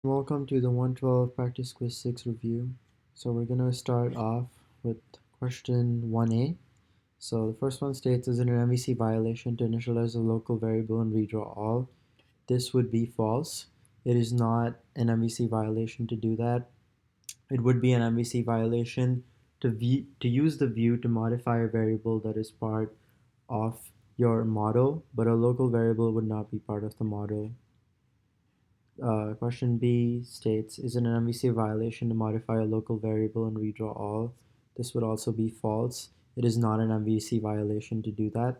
Welcome to the 112 Practice Quiz 6 review. So we're going to start off with question 1A. So the first one states, is it an MVC violation to initialize a local variable and redraw all? This would be false. It is not an MVC violation to do that. It would be an MVC violation to use the view to modify a variable that is part of your model, but a local variable would not be part of the model. Question B states, is it an MVC violation to modify a local variable and redraw all? This would also be false. It is not an MVC violation to do that.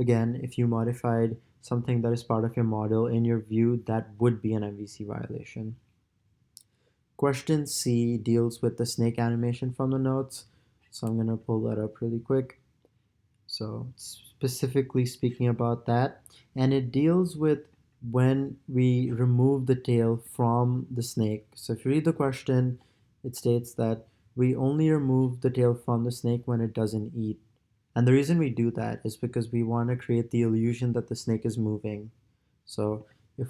Again, if you modified something that is part of your model in your view, that would be an MVC violation. Question C deals with the snake animation from the notes. So I'm going to pull that up really quick. So specifically speaking about that, and it deals with when we remove the tail from the snake. So if you read the question, it states that we only remove the tail from the snake when it doesn't eat. And the reason we do that is because we want to create the illusion that the snake is moving. So if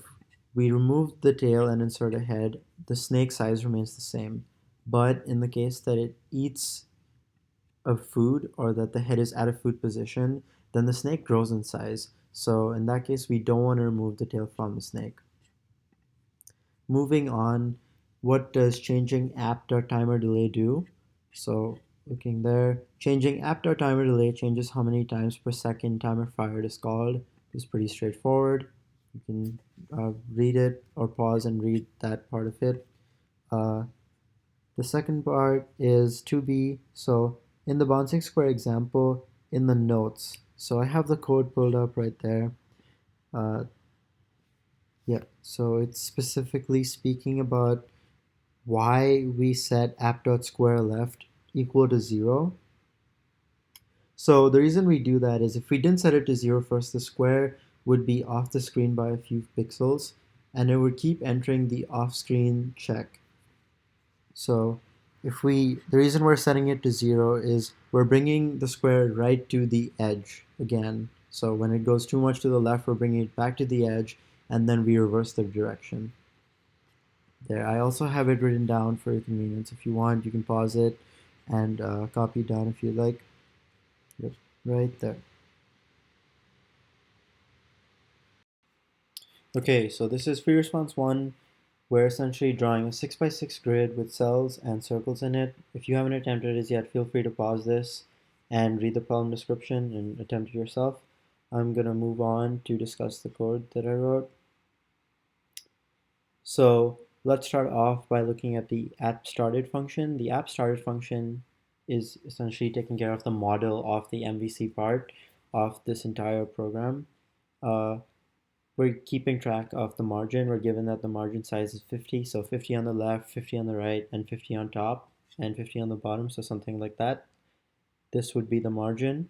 we remove the tail and insert a head, the snake size remains the same. But in the case that it eats of food or that the head is at a food position, then the snake grows in size. So in that case, we don't want to remove the tail from the snake. Moving on, what does changing app.timer delay do? So looking there, changing app.timer delay changes how many times per second timer fired is called. It's pretty straightforward. You can read it or pause and read that part of it. Uh, the second part is 2B. So in the bouncing square example, in the notes, so I have the code pulled up right there. Uh, yeah, so it's specifically speaking about why we set app.square_left equal to 0. So the reason we do that is if we didn't set it to 0 first, the square would be off the screen by a few pixels, and it would keep entering the off-screen check. So the reason we're setting it to 0 is we're bringing the square right to the edge again. So when it goes too much to the left, we're bringing it back to the edge, and then we reverse the direction. There, I also have it written down for your convenience. If you want, you can pause it and copy it down if you like. Yep, right there. Okay, so this is free response 1. We're essentially drawing a 6x6 grid with cells and circles in it. If you haven't attempted it yet, feel free to pause this and read the problem description and attempt it yourself. I'm going to move on to discuss the code that I wrote. So let's start off by looking at the app_started function. The app_started function is essentially taking care of the model of the MVC part of this entire program. We're keeping track of the margin. We're given that the margin size is 50, so 50 on the left, 50 on the right, and 50 on top, and 50 on the bottom, so something like that. This would be the margin.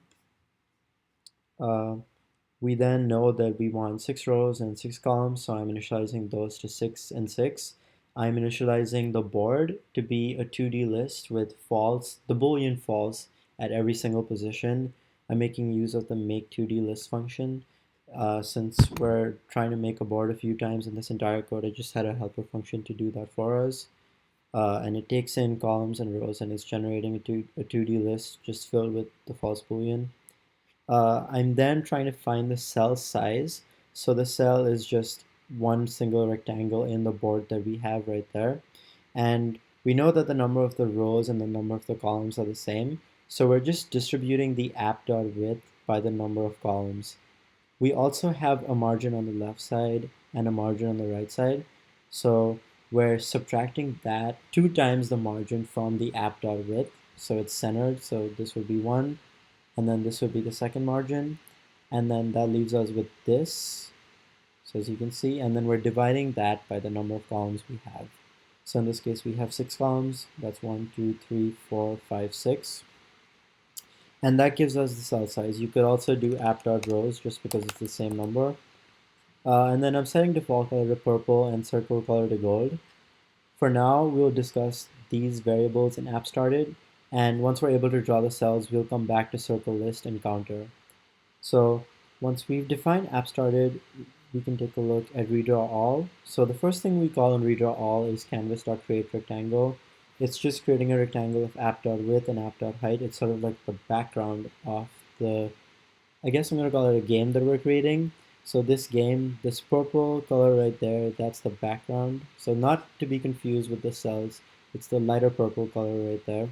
We then know that we want 6 rows and 6 columns, so I'm initializing those to 6 and 6. I'm initializing the board to be a 2D list with false, the Boolean false at every single position. I'm making use of the make 2D list function. Since we're trying to make a board a few times in this entire code, I just had a helper function to do that for us. And it takes in columns and rows and it's generating a 2D list just filled with the false Boolean. I'm then trying to find the cell size. So the cell is just one single rectangle in the board that we have right there. And we know that the number of the rows and the number of the columns are the same. So we're just distributing the app.width by the number of columns. We also have a margin on the left side and a margin on the right side. So we're subtracting that 2 times the margin from the app.width. So it's centered. So this would be 1. And then this would be the second margin. And then that leaves us with this. So as you can see, and then we're dividing that by the number of columns we have. So in this case, we have 6 columns. That's 1, 2, 3, 4, 5, 6. And that gives us the cell size. You could also do app.rows just because it's the same number. And then I'm setting default color to purple and circle color to gold. For now, we'll discuss these variables in app_started. And once we're able to draw the cells, we'll come back to circle list and counter. So once we've defined app_started, we can take a look at redraw all. So the first thing we call in redraw all is canvas.createRectangle. It's just creating a rectangle of app.width and app.height. It's sort of like the background of the, I guess I'm going to call it a game that we're creating. So this game, this purple color right there, that's the background. So not to be confused with the cells, it's the lighter purple color right there.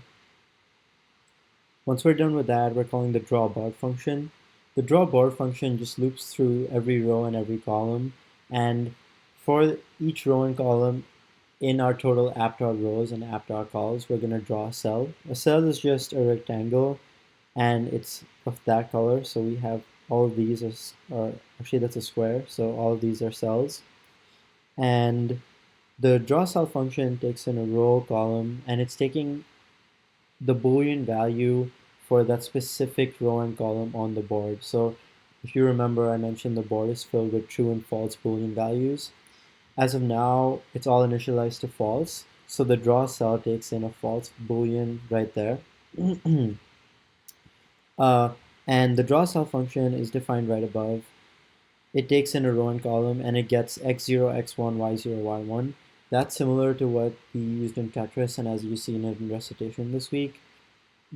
Once we're done with that, we're calling the drawBoard function. The drawBoard function just loops through every row and every column. And for each row and column in our total app.rows and app.calls, we're going to draw a cell. A cell is just a rectangle and it's of that color. So we have all of these as, or actually that's a square. So all of these are cells. And the drawCell function takes in a row column and it's taking the Boolean value for that specific row and column on the board. So if you remember, I mentioned the board is filled with true and false Boolean values. As of now, it's all initialized to false. So the draw cell takes in a false Boolean right there. And the draw cell function is defined right above. It takes in a row and column and it gets x0, x1, y0, y1. That's similar to what we used in Tetris and as you've seen in recitation this week.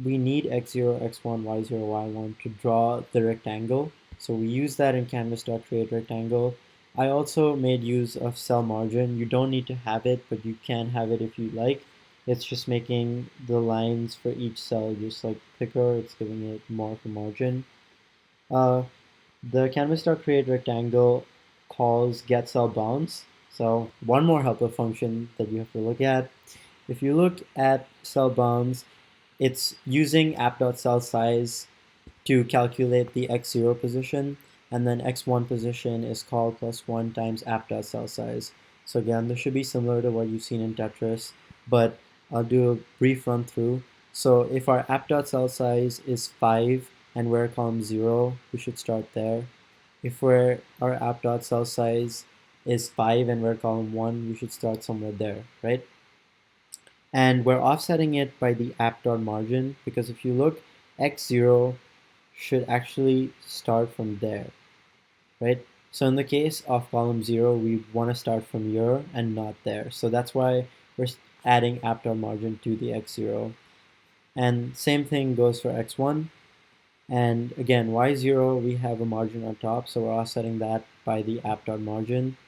We need x0, x1, y0, y1 to draw the rectangle. So we use that in canvas.createRectangle. I also made use of cell margin. You don't need to have it, but you can have it if you like. It's just making the lines for each cell just like thicker. It's giving it more of a margin. The canvas.createRectangle calls getCellBounds. So one more helper function that you have to look at. If you look at cell bounds, it's using app.cellSize to calculate the x0 position, and then x1 position is called plus 1 times app.cellSize. So again, this should be similar to what you've seen in Tetris, but I'll do a brief run through. So if our app.cellSize is 5 and we're at column 0, we should start there. If our app.cellSize is 5 and we're at column 1, we should start somewhere there, right? And we're offsetting it by the app.margin because if you look, x0 should actually start from there, right? So in the case of column 0, we want to start from here and not there. So that's why we're adding app.margin to the x0. And same thing goes for x1. And again, y0, we have a margin on top, so we're offsetting that by the app.margin.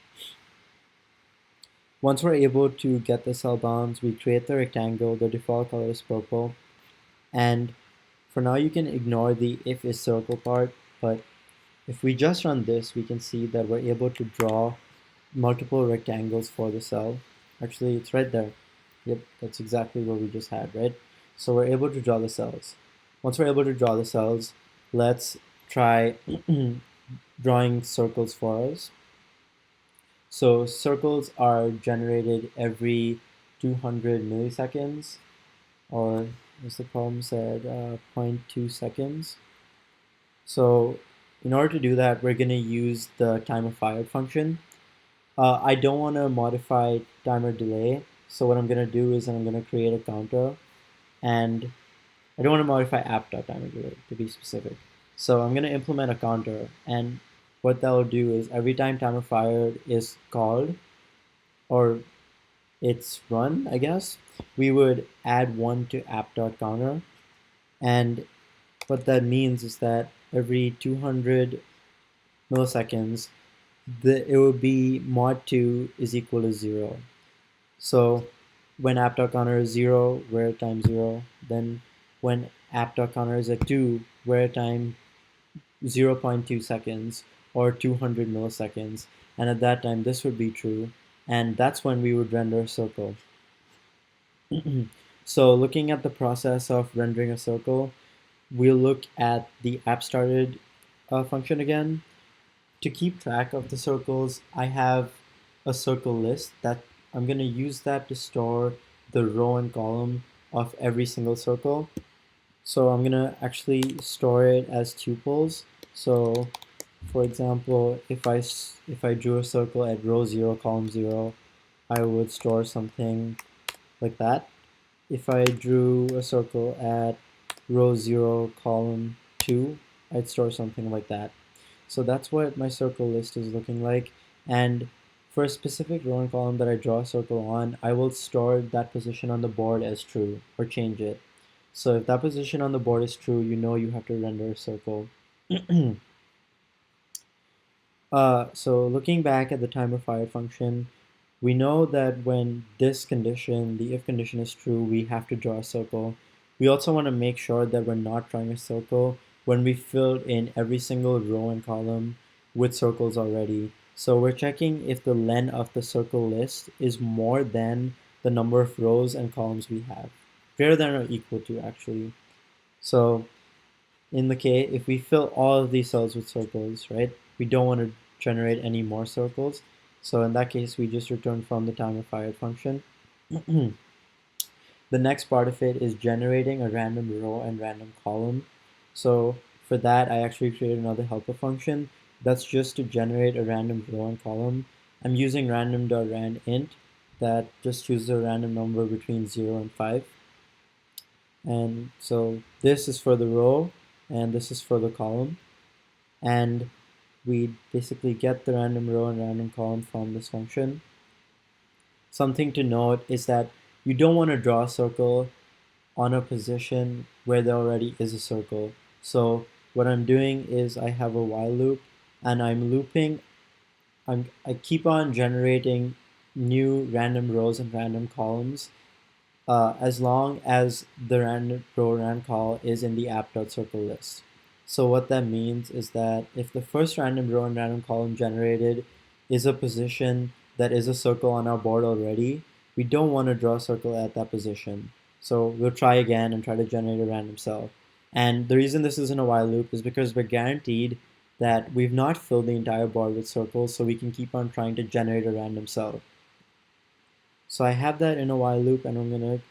Once we're able to get the cell bounds, we create the rectangle. The default color is purple. And for now, you can ignore the if is circle part, but if we just run this, we can see that we're able to draw multiple rectangles for the cell. Actually, it's right there. Yep, that's exactly what we just had, right? So we're able to draw the cells. Once we're able to draw the cells, let's try drawing circles for us. So circles are generated every 200 milliseconds, or as the problem said, 0.2 seconds. So in order to do that, we're going to use the timer fired function. I don't want to modify timer delay. So what I'm going to do is I'm going to create a counter, and I don't want to modify app.timer delay to be specific. So I'm going to implement a counter, and what that will do is every time timer fired is called, or it's run, I guess, we would add 1 to app.counter. And what that means is that every 200 milliseconds, it would be mod2 is equal to 0. So when app.counter is 0, we're at time 0. Then when app.counter is at 2, we're at time 0.2 seconds or 200 milliseconds. And at that time, this would be true. And that's when we would render a circle. So looking at the process of rendering a circle, we'll look at the app started function again. To keep track of the circles, I have a circle list that I'm going to use that to store the row and column of every single circle. So I'm going to actually store it as tuples. So for example, if I drew a circle at row 0, column 0, I would store something like that. If I drew a circle at row 0, column 2, I'd store something like that. So that's what my circle list is looking like. And for a specific row and column that I draw a circle on, I will store that position on the board as true or change it. So if that position on the board is true, you know you have to render a circle. So looking back at the timer fire function, we know that when this condition, the if condition is true, we have to draw a circle. We also want to make sure that we're not drawing a circle when we filled in every single row and column with circles already. So we're checking if the len of the circle list is more than the number of rows and columns we have. Greater than or equal to, actually. So in the case, if we fill all of these cells with circles, right, we don't want to generate any more circles. So in that case, we just return from the timer fired function. The next part of it is generating a random row and random column. So for that, I actually created another helper function. That's just to generate a random row and column. I'm using random.randint that just chooses a random number between 0 and 5. And so this is for the row and this is for the column. And we basically get the random row and random column from this function. Something to note is that you don't want to draw a circle on a position where there already is a circle. So what I'm doing is I have a while loop and I'm looping, I keep on generating new random rows and random columns as long as the random row random call is in the app.circle list. So what that means is that if the first random row and random column generated is a position that is a circle on our board already, we don't want to draw a circle at that position. So we'll try again and try to generate a random cell. And the reason this isn't a while loop is because we're guaranteed that we've not filled the entire board with circles, so we can keep on trying to generate a random cell. So I have that in a while loop, and I'm going to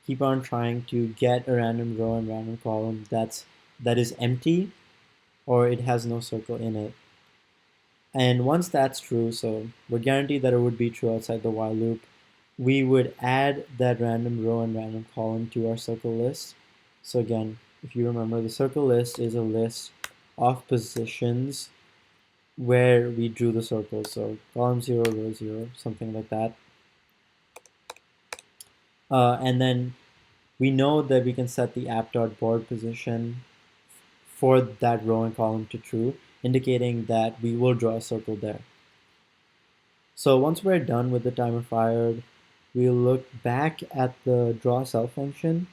keep on trying to get a random row and random column that is empty or it has no circle in it. And once that's true, so we're guaranteed that it would be true outside the while loop, we would add that random row and random column to our circle list. So again, if you remember, the circle list is a list of positions where we drew the circle. So column 0, row 0, something like that. And then we know that we can set the app.board position for that row and column to true, indicating that we will draw a circle there. So once we're done with the timer fired, we'll look back at the draw cell function.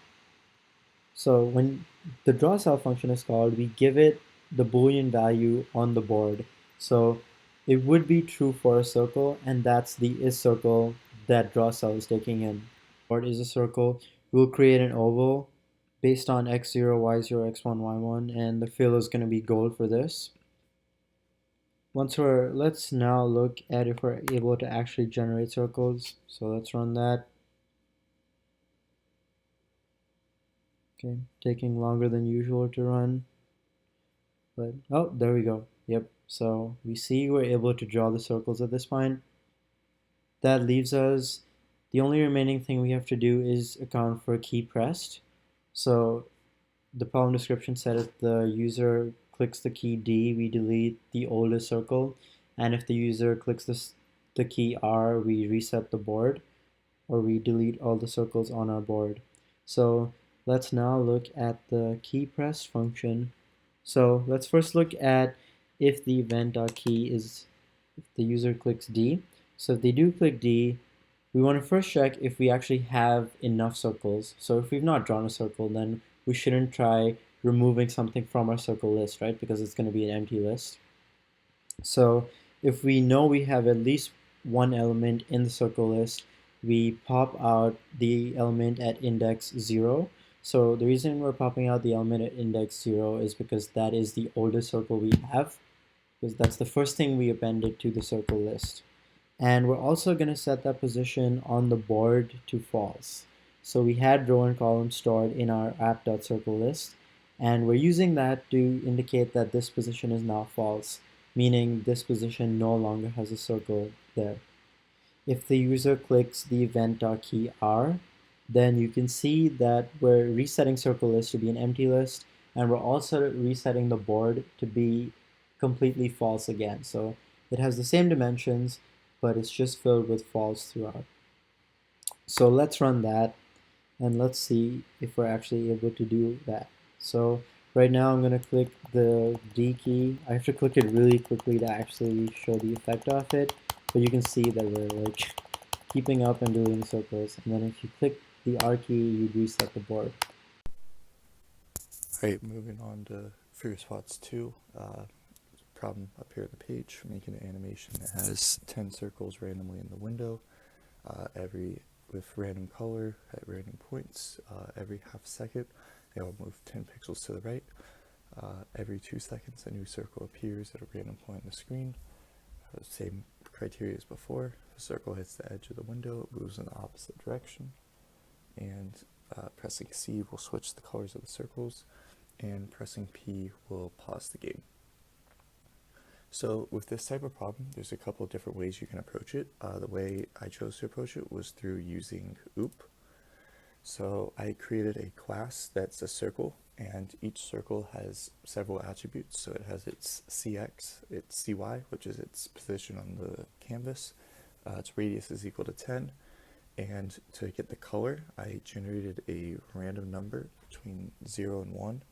So when the draw cell function is called, we give it the Boolean value on the board. So it would be true for a circle, and that's the is circle that draw cell is taking in. Board is a circle. We'll create an oval based on x0, y0, x1, y1, and the fill is going to be gold for this. Let's now look at if we're able to actually generate circles. So let's run that. Okay, taking longer than usual to run. But, oh, there we go. Yep, so we see we're able to draw the circles at this point. That leaves us, the only remaining thing we have to do is account for key pressed. So the problem description said if the user clicks the key D, we delete the oldest circle. And if the user clicks the key R, we reset the board, or we delete all the circles on our board. So let's now look at the key press function. So let's first look at if the event.key is if the user clicks D. So if they do click D, we want to first check if we actually have enough circles. So if we've not drawn a circle, then we shouldn't try removing something from our circle list, right? Because it's going to be an empty list. So if we know we have at least one element in the circle list, we pop out the element at index 0. So the reason we're popping out the element at index 0 is because that is the oldest circle we have, because that's the first thing we appended to the circle list. And we're also going to set that position on the board to false. So we had row and column stored in our app.circle list, and we're using that to indicate that this position is now false, meaning this position no longer has a circle there. If the user clicks the event.key R, then you can see that we're resetting circle list to be an empty list, and we're also resetting the board to be completely false again. So it has the same dimensions, but it's just filled with false throughout. So let's run that and let's see if we're actually able to do that. So right now I'm going to click the D key. I have to click it really quickly to actually show the effect of it, but you can see that we're like keeping up and doing circles. And then if you click the R key, you reset the board. Alright, moving on to Figure Spots 2. Problem up here at the page, making an animation that has 10 circles randomly in the window, every with random color at random points. Every half second, they all move 10 pixels to the right. Every 2 seconds, a new circle appears at a random point on the screen. Same criteria as before. If the circle hits the edge of the window, it moves in the opposite direction. And pressing C will switch the colors of the circles, and pressing P will pause the game. So with this type of problem, there's a couple of different ways you can approach it. The way I chose to approach it was through using OOP. So I created a class that's a circle, and each circle has several attributes. So it has its CX, its CY, which is its position on the canvas. Its radius is equal to 10. And to get the color, I generated a random number between 0 and 1.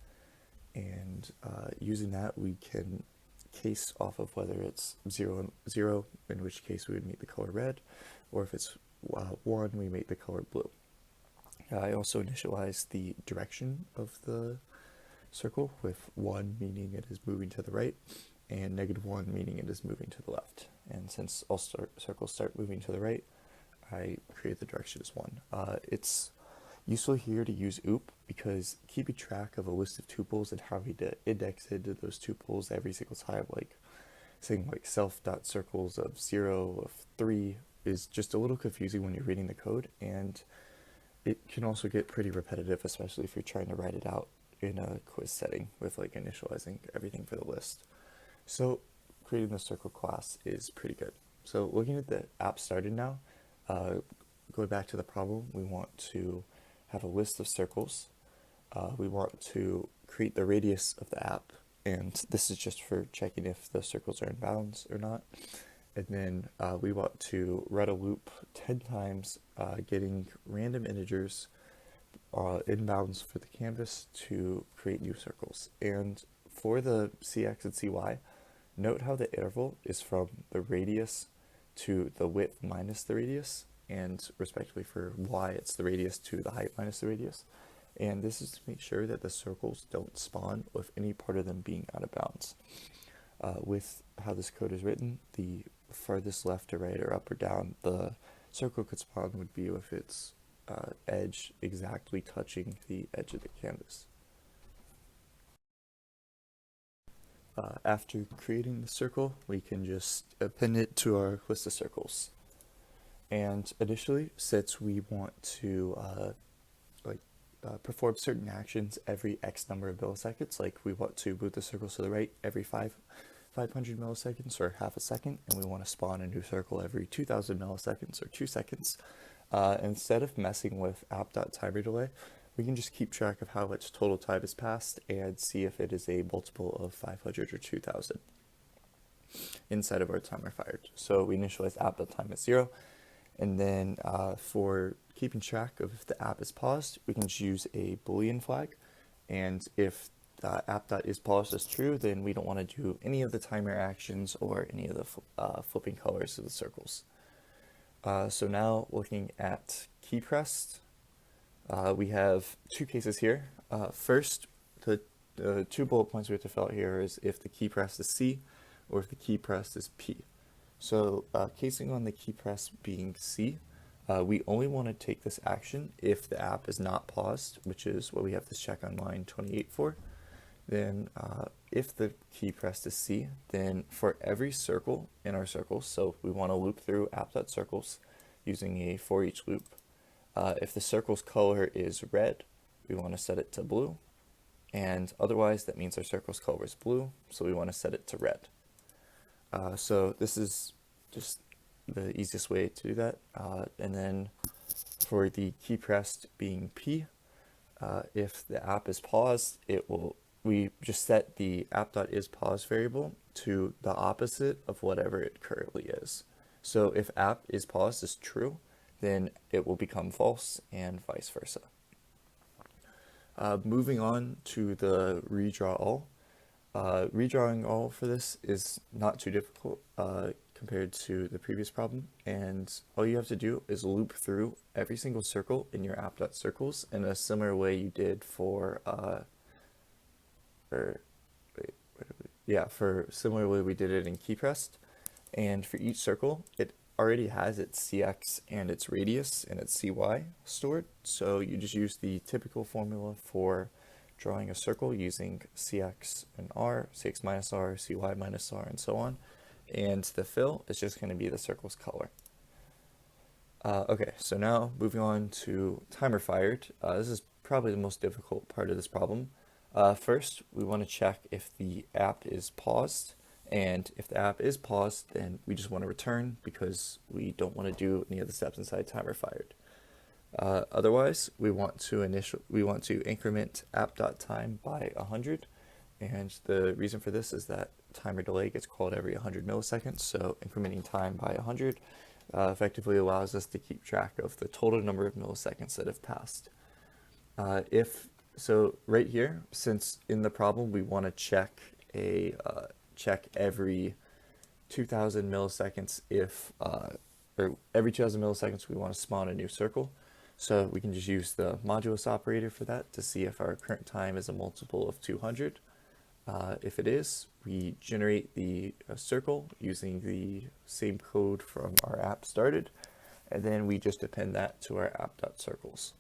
And using that, we can case off of whether it's 0, in which case we would make the color red, or if it's 1, we make the color blue. I also initialized the direction of the circle, with 1 meaning it is moving to the right, and -1 meaning it is moving to the left. And since all circles start moving to the right, I create the direction as 1. It's useful here to use OOP because keeping track of a list of tuples and having to index into those tuples every single time, like saying like self.circles of 0, of 3, is just a little confusing when you're reading the code, and it can also get pretty repetitive, especially if you're trying to write it out in a quiz setting with like initializing everything for the list. So creating the circle class is pretty good. So looking at the app started now, going back to the problem, we want to have a list of circles. We want to create the radius of the app, and this is just for checking if the circles are in bounds or not. And then we want to run a loop 10 times, getting random integers in bounds for the canvas to create new circles. And for the CX and CY, note how the interval is from the radius to the width minus the radius, and respectively for y, it's the radius to the height minus the radius. And this is to make sure that the circles don't spawn with any part of them being out of bounds. With how this code is written, the farthest left or right or up or down the circle could spawn would be with its edge exactly touching the edge of the canvas. After creating the circle, we can just append it to our list of circles. And initially, since we want to perform certain actions every X number of milliseconds, like we want to move the circles to the right every 500 milliseconds or half a second, and we want to spawn a new circle every 2000 milliseconds or 2 seconds, instead of messing with app.timerDelay, we can just keep track of how much total time has passed and see if it is a multiple of 500 or 2000 inside of our timer fired. So we initialize app.time at 0, and then for keeping track of if the app is paused, we can just use a Boolean flag, and if app.is paused as true, then we don't want to do any of the timer actions or any of the flipping colors of the circles. So now looking at key pressed, we have two cases here. First, the 2 bullet points we have to fill out here is if the key pressed is C or if the key pressed is P. So casing on the key press being C, we only want to take this action if the app is not paused, which is what we have this check on line 28 for. Then if the key pressed is C, then for every circle in our circles, so we want to loop through app.circles using a for each loop. If the circle's color is red, we want to set it to blue, and otherwise that means our circle's color is blue, so we want to set it to red. So this is just the easiest way to do that. And then for the key pressed being P, if the app is paused, it will we just set the app.isPause variable to the opposite of whatever it currently is. So if app.isPause is true, then it will become false and vice versa. Moving on to the redraw all. Redrawing all for this is not too difficult compared to the previous problem, and all you have to do is loop through every single circle in your app.circles in a similar way you did for for similar way we did it in keypressed. And for each circle, it already has its cx and its radius and its cy stored. So you just use the typical formula for drawing a circle using cx and r, cx minus r, cy minus r, and so on. And the fill is just going to be the circle's color. Okay, so now moving on to timer fired. This is probably the most difficult part of this problem. First, we want to check if the app is paused. And if the app is paused, then we just want to return because we don't want to do any of the steps inside timer fired. Otherwise, we want to increment app.time by 100, and the reason for this is that timer delay gets called every 100 milliseconds, so incrementing time by 100 effectively allows us to keep track of the total number of milliseconds that have passed. So right here, since in the problem we want to check every 2000 milliseconds or every 2000 milliseconds we want to spawn a new circle. So we can just use the modulus operator for that to see if our current time is a multiple of 200. If it is, we generate the circle using the same code from our app started, and then we just append that to our app.circles.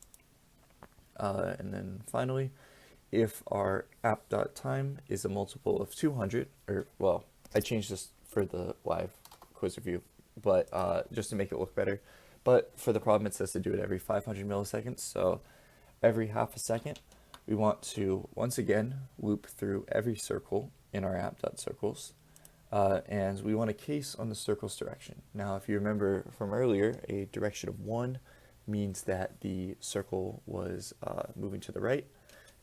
And then finally, if our app.time is a multiple of 200, or well, I changed this for the live quiz review, but just to make it look better. But for the problem, it says to do it every 500 milliseconds. So every half a second, we want to, once again, loop through every circle in our app.circles. And we want a case on the circle's direction. Now, if you remember from earlier, a direction of 1 means that the circle was moving to the right,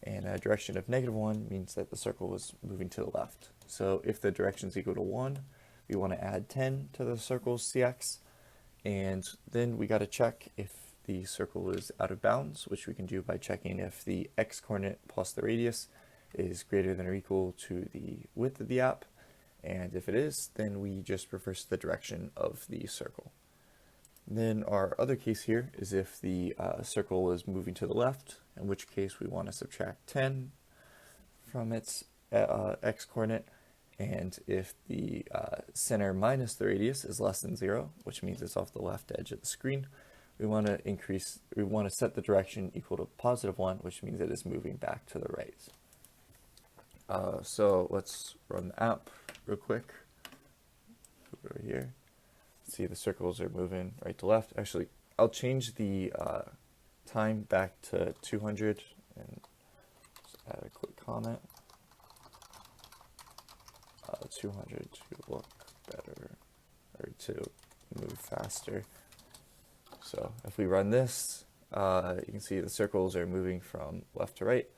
and a direction of -1 means that the circle was moving to the left. So if the direction is equal to 1, we want to add 10 to the circle's cx, and then we got to check if the circle is out of bounds, which we can do by checking if the x-coordinate plus the radius is greater than or equal to the width of the app, and if it is, then we just reverse the direction of the circle. Then our other case here is if the circle is moving to the left, in which case we want to subtract 10 from its x-coordinate, and if the center minus the radius is less than 0, which means it's off the left edge of the screen, we want to set the direction equal to +1, which means it is moving back to the right. So let's run the app real quick. Over here. See, the circles are moving right to left. Actually, I'll change the time back to 200 and just add a quick comment. 200 to look better, or to move faster. So if we run this, you can see the circles are moving from left to right.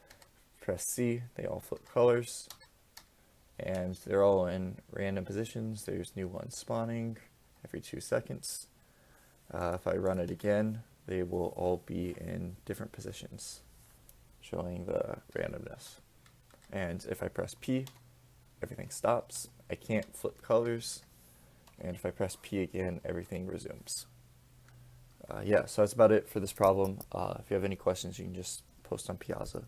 Press C, they all flip colors, and they're all in random positions. There's new ones spawning every 2 seconds. If I run it again, they will all be in different positions, showing the randomness. And if I press P, everything stops. I can't flip colors. And if I press P again, everything resumes. Yeah, so that's about it for this problem. If you have any questions, you can just post on Piazza.